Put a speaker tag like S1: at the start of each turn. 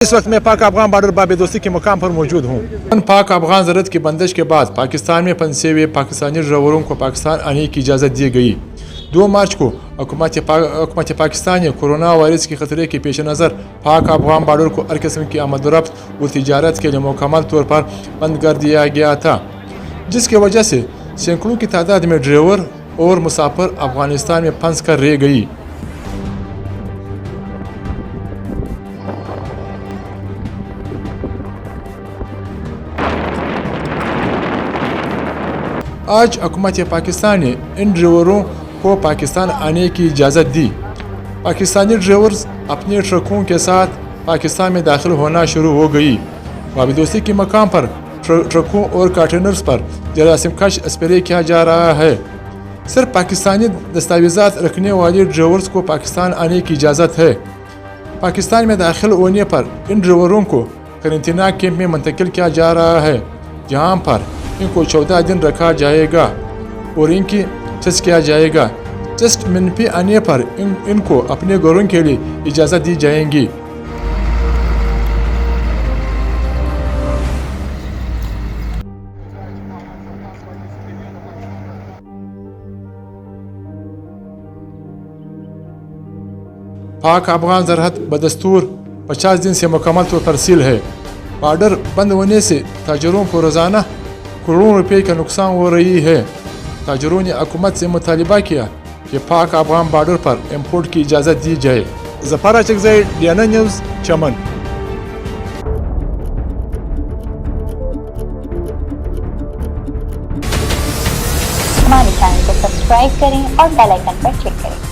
S1: इस वक्त मैं पाक अफगान बॉर्डर बाब दोस्ती के मुकाम पर मौजूद हूँ। पाक अफगान ज़रत की बंदिश के बाद पाकिस्तान में फंसे हुए पाकिस्तानी ड्राइवरों को पाकिस्तान आने की इजाज़त दी गई। 2 मार्च को हुकूमत पाकिस्तान ने कोरोना वायरस के ख़तरे के पेश नज़र पाक अफगान बॉर्डर को हर किस्म की आमद-ओ-रफ्त और तिजारत के लिए मुकम्मल तौर पर बंद कर दिया गया था, जिसकी वजह से सैकड़ों की तादाद में ड्राइवर और मुसाफिर अफगानिस्तान में फंस कर रह गई। आज हुकूमत पाकिस्तान ने इन ड्राइवरों को पाकिस्तान आने की इजाज़त दी। पाकिस्तानी ड्राइवर्स अपने ट्रकों के साथ पाकिस्तान में दाखिल होना शुरू हो गई। वाबिदोस्ती के मकाम पर ट्रकों और कंटेनर्स पर जरासीम कश स्प्रे किया जा रहा है। सिर्फ पाकिस्तानी दस्तावेज़ात रखने वाले ड्राइवर्स को पाकिस्तान आने की इजाज़त है। पाकिस्तान में दाखिल होने पर इन ड्राइवरों को क्वारंटीना कैंप में मुंतकिल किया जा रहा है, जहाँ पर इनको 14 दिन रखा जाएगा और इनकी टेस्ट किया जाएगा। टेस्ट मनफी आने पर इनको अपने घरों के लिए इजाज़त दी जाएगी। पाक अफगान सरहद बदस्तूर 50 दिन से मुकम्मल तौर पर सील है। बॉर्डर बंद होने से ताजरों को रोज़ाना करोड़ों रुपए का नुकसान हो रही है। ताजरों ने हुकूमत से मुतालिबा किया कि पाक अफगान बॉर्डर पर इम्पोर्ट की इजाज़त दी जाए। ज़फ़र चकज़ई, DNN न्यूज़, चमन।
S2: हमारे चैनल को सब्सक्राइब करें और बेल आइकन पर क्लिक करें।